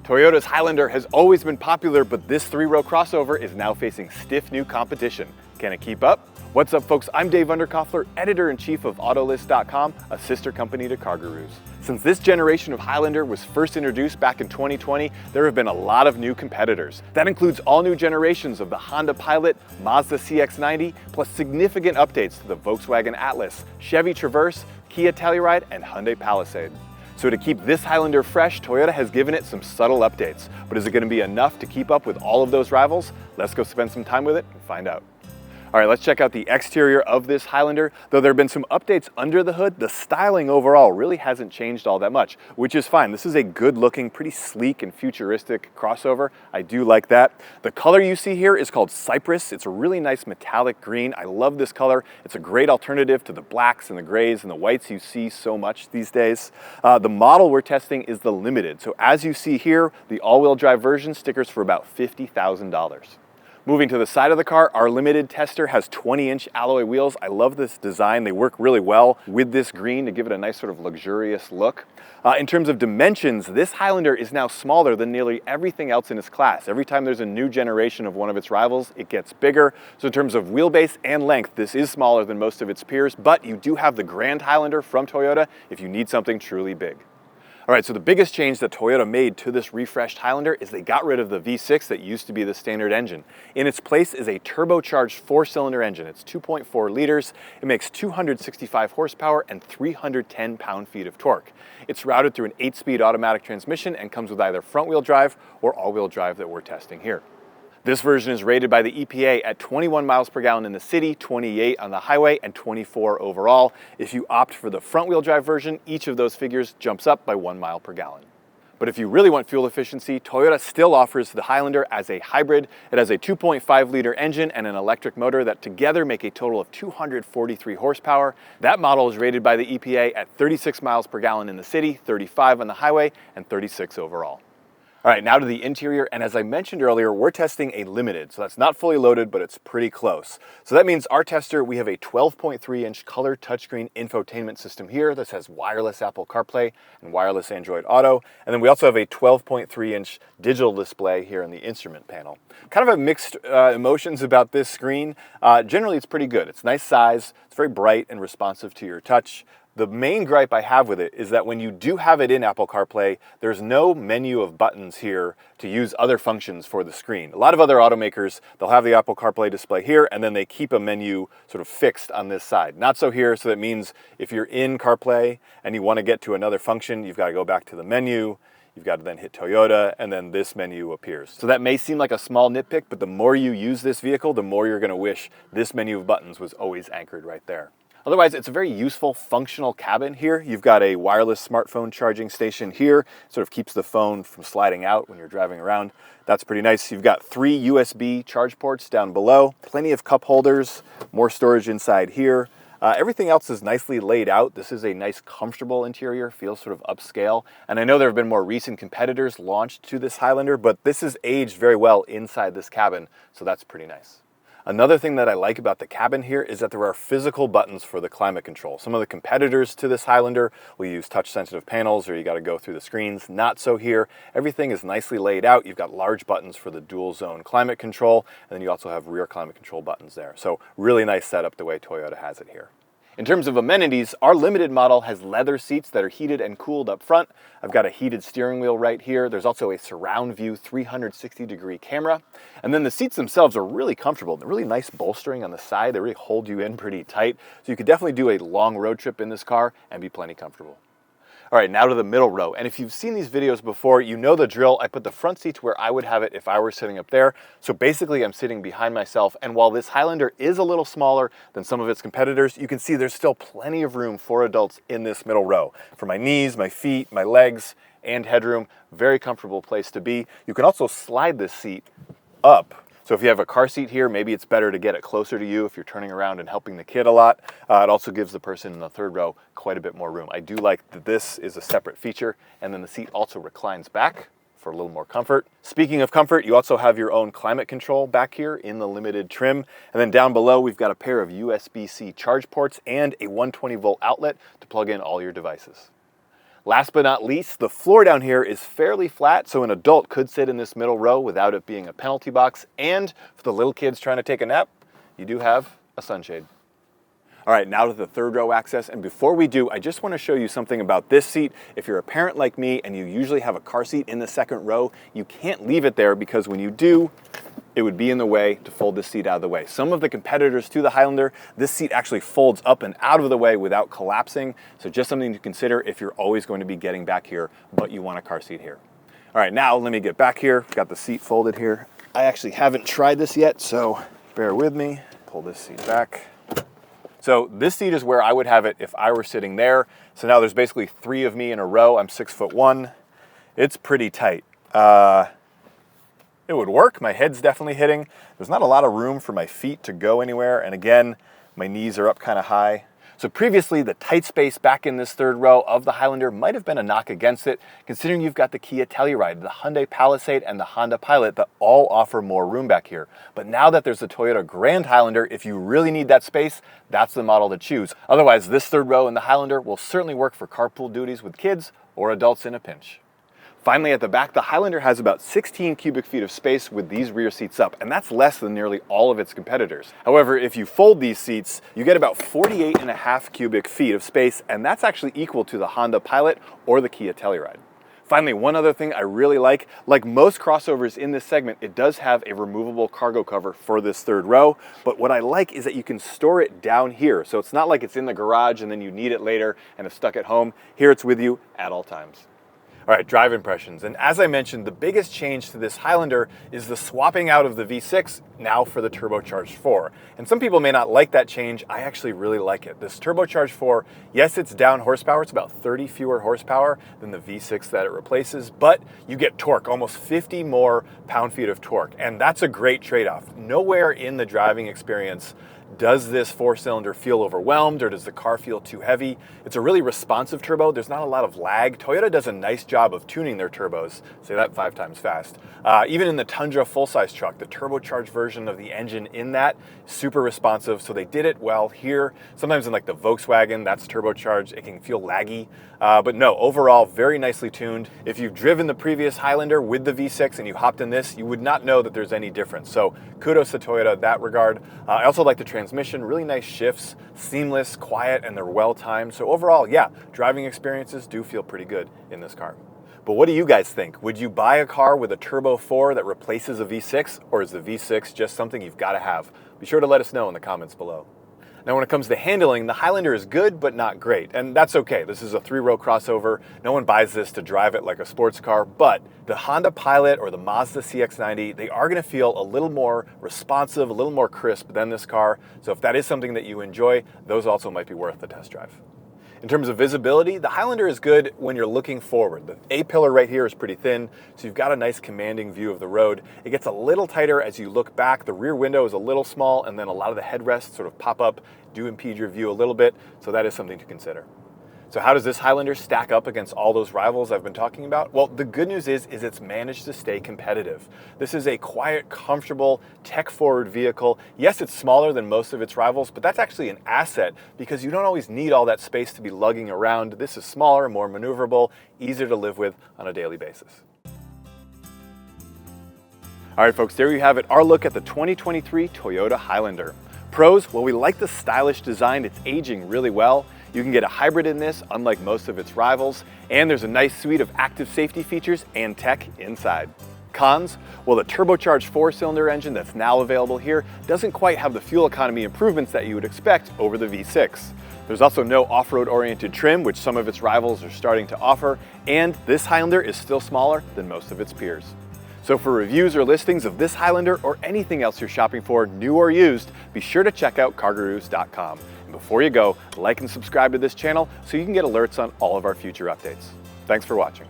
Toyota's Highlander has always been popular, but this three-row crossover is now facing stiff new competition. Can it keep up? What's up, folks? I'm Dave Undercoffler, editor-in-chief of Autolist.com, a sister company to CarGurus. Since this generation of Highlander was first introduced back in 2020, there have been a lot of new competitors. That includes all new generations of the Honda Pilot, Mazda CX-90, plus significant updates to the Volkswagen Atlas, Chevy Traverse, Kia Telluride, and Hyundai Palisade. So to keep this Highlander fresh, Toyota has given it some subtle updates. But is it going to be enough to keep up with all of those rivals? Let's go spend some time with it and find out. All right, let's check out the exterior of this Highlander. Though there have been some updates under the hood, the styling overall really hasn't changed all that much, which is fine. This is a good looking, pretty sleek and futuristic crossover. I do like that. The color you see here is called Cypress. It's a really nice metallic green. I love this color. It's a great alternative to the blacks and the grays and the whites you see so much these days. The model we're testing is the Limited. So as you see here, the all-wheel drive version stickers for about $50,000. Moving to the side of the car, our Limited tester has 20-inch alloy wheels. I love this design. They work really well with this green to give it a nice sort of luxurious look. In terms of dimensions, this Highlander is now smaller than nearly everything else in its class. Every time there's a new generation of one of its rivals, it gets bigger. So in terms of wheelbase and length, this is smaller than most of its peers, but you do have the Grand Highlander from Toyota if you need something truly big. All right, so the biggest change that Toyota made to this refreshed Highlander is they got rid of the V6 that used to be the standard engine. In its place is a turbocharged 4-cylinder engine. It's 2.4 liters. It makes 265 horsepower and 310 pound-feet of torque. It's routed through an 8-speed automatic transmission and comes with either front-wheel drive or all-wheel drive that we're testing here. This version is rated by the EPA at 21 miles per gallon in the city, 28 on the highway, and 24 overall. If you opt for the front-wheel drive version, each of those figures jumps up by 1 mile per gallon. But if you really want fuel efficiency, Toyota still offers the Highlander as a hybrid. It has a 2.5-liter engine and an electric motor that together make a total of 243 horsepower. That model is rated by the EPA at 36 miles per gallon in the city, 35 on the highway, and 36 overall. All right, now to the interior, and as I mentioned earlier, we're testing a Limited, so that's not fully loaded, but it's pretty close. So that means our tester, we have a 12.3-inch color touchscreen infotainment system here. This has wireless Apple CarPlay and wireless Android Auto, and then we also have a 12.3-inch digital display here in the instrument panel. Kind of a mixed emotions about this screen. Generally, it's pretty good. It's nice size, it's very bright and responsive to your touch. The main gripe I have with it is that when you do have it in Apple CarPlay, there's no menu of buttons here to use other functions for the screen. A lot of other automakers, they'll have the Apple CarPlay display here and then they keep a menu sort of fixed on this side. Not so here, so that means if you're in CarPlay and you want to get to another function, you've got to go back to the menu. You've got to then hit Toyota, and then this menu appears. So that may seem like a small nitpick, but the more you use this vehicle, the more you're going to wish this menu of buttons was always anchored right there. Otherwise, it's a very useful, functional cabin here. You've got a wireless smartphone charging station here. It sort of keeps the phone from sliding out when you're driving around. That's pretty nice. You've got 3 USB charge ports down below, plenty of cup holders, more storage inside here. Everything else is nicely laid out. This is a nice, comfortable interior, feels sort of upscale. And I know there have been more recent competitors launched to this Highlander, but this is aged very well inside this cabin, so that's pretty nice. Another thing that I like about the cabin here is that there are physical buttons for the climate control. Some of the competitors to this Highlander will use touch-sensitive panels or you got to go through the screens. Not so here. Everything is nicely laid out. You've got large buttons for the dual-zone climate control, and then you also have rear climate control buttons there. So really nice setup the way Toyota has it here. In terms of amenities, our Limited model has leather seats that are heated and cooled up front. I've got a heated steering wheel right here. There's also a surround view 360-degree camera. And then the seats themselves are really comfortable. They're really nice bolstering on the side. They really hold you in pretty tight. So you could definitely do a long road trip in this car and be plenty comfortable. All right, now to the middle row. And if you've seen these videos before, you know the drill. I put the front seats where I would have it if I were sitting up there. So basically I'm sitting behind myself. And while this Highlander is a little smaller than some of its competitors, you can see there's still plenty of room for adults in this middle row. For my knees, my feet, my legs, and headroom. Very comfortable place to be. You can also slide this seat up. So if you have a car seat here, maybe it's better to get it closer to you if you're turning around and helping the kid a lot. It also gives the person in the third row quite a bit more room. I do like that this is a separate feature, and then the seat also reclines back for a little more comfort. Speaking of comfort, you also have your own climate control back here in the Limited trim. And then down below, we've got a pair of USB-C charge ports and a 120-volt outlet to plug in all your devices. Last but not least, the floor down here is fairly flat, so an adult could sit in this middle row without it being a penalty box. And for the little kids trying to take a nap, you do have a sunshade. All right, now to the third row access, and before we do, I just want to show you something about this seat. If you're a parent like me and you usually have a car seat in the second row, you can't leave it there because when you do, it would be in the way to fold this seat out of the way. Some of the competitors to the Highlander, this seat actually folds up and out of the way without collapsing, so just something to consider if you're always going to be getting back here, but you want a car seat here. All right, now let me get back here. Got the seat folded here. I actually haven't tried this yet, so bear with me. Pull this seat back. So this seat is where I would have it if I were sitting there. So now there's basically 3 of me in a row. I'm 6'1". It's pretty tight. It would work. My head's definitely hitting. There's not a lot of room for my feet to go anywhere. And again, my knees are up kind of high. So previously, the tight space back in this third row of the Highlander might have been a knock against it, considering you've got the Kia Telluride, the Hyundai Palisade, and the Honda Pilot that all offer more room back here. But now that there's the Toyota Grand Highlander, if you really need that space, that's the model to choose. Otherwise, this third row in the Highlander will certainly work for carpool duties with kids or adults in a pinch. Finally, at the back, the Highlander has about 16 cubic feet of space with these rear seats up, and that's less than nearly all of its competitors. However, if you fold these seats, you get about 48.5 cubic feet of space, and that's actually equal to the Honda Pilot or the Kia Telluride. Finally, one other thing I really like most crossovers in this segment, it does have a removable cargo cover for this third row, but what I like is that you can store it down here. So it's not like it's in the garage and then you need it later and it's stuck at home. Here it's with you at all times. All right, drive impressions. And as I mentioned, the biggest change to this Highlander is the swapping out of the V6 now for the turbocharged 4. And some people may not like that change. I actually really like it. This turbocharged 4, yes, it's down horsepower. It's about 30 fewer horsepower than the V6 that it replaces, but you get torque, almost 50 more pound-feet of torque. And that's a great trade-off. Nowhere in the driving experience does this 4-cylinder feel overwhelmed or does the car feel too heavy? It's a really responsive turbo. There's not a lot of lag. Toyota does a nice job of tuning their turbos. Say that 5 times fast. Even in the Tundra full-size truck, the turbocharged version of the engine in that, super responsive. So they did it well here. Sometimes in like the Volkswagen, that's turbocharged. It can feel laggy. But no, overall, very nicely tuned. If you've driven the previous Highlander with the V6 and you hopped in this, you would not know that there's any difference. So kudos to Toyota in that regard. I also like the transmission, really nice shifts, seamless, quiet, and they're well timed. So overall, yeah, driving experiences do feel pretty good in this car. But what do you guys think? Would you buy a car with a Turbo 4 that replaces a V6, or is the V6 just something you've got to have? Be sure to let us know in the comments below. Now when it comes to handling, the Highlander is good but not great, and that's okay. This is a 3-row crossover. No one buys this to drive it like a sports car, but the Honda Pilot or the Mazda CX-90, they are going to feel a little more responsive, a little more crisp than this car. So if that is something that you enjoy, those also might be worth the test drive. In terms of visibility, the Highlander is good when you're looking forward. The A-pillar right here is pretty thin, so you've got a nice commanding view of the road. It gets a little tighter as you look back. The rear window is a little small, and then a lot of the headrests sort of pop up, do impede your view a little bit, so that is something to consider. So how does this Highlander stack up against all those rivals I've been talking about? Well, the good news is it's managed to stay competitive. This is a quiet, comfortable, tech-forward vehicle. Yes, it's smaller than most of its rivals, but that's actually an asset because you don't always need all that space to be lugging around. This is smaller, more maneuverable, easier to live with on a daily basis. All right, folks, there you have it, our look at the 2023 Toyota Highlander. Pros, well, we like the stylish design. It's aging really well. You can get a hybrid in this, unlike most of its rivals, and there's a nice suite of active safety features and tech inside. Cons, well, the turbocharged 4-cylinder engine that's now available here doesn't quite have the fuel economy improvements that you would expect over the V6. There's also no off-road oriented trim, which some of its rivals are starting to offer, and this Highlander is still smaller than most of its peers. So for reviews or listings of this Highlander or anything else you're shopping for, new or used, be sure to check out CarGurus.com. And before you go, like and subscribe to this channel so you can get alerts on all of our future updates. Thanks for watching.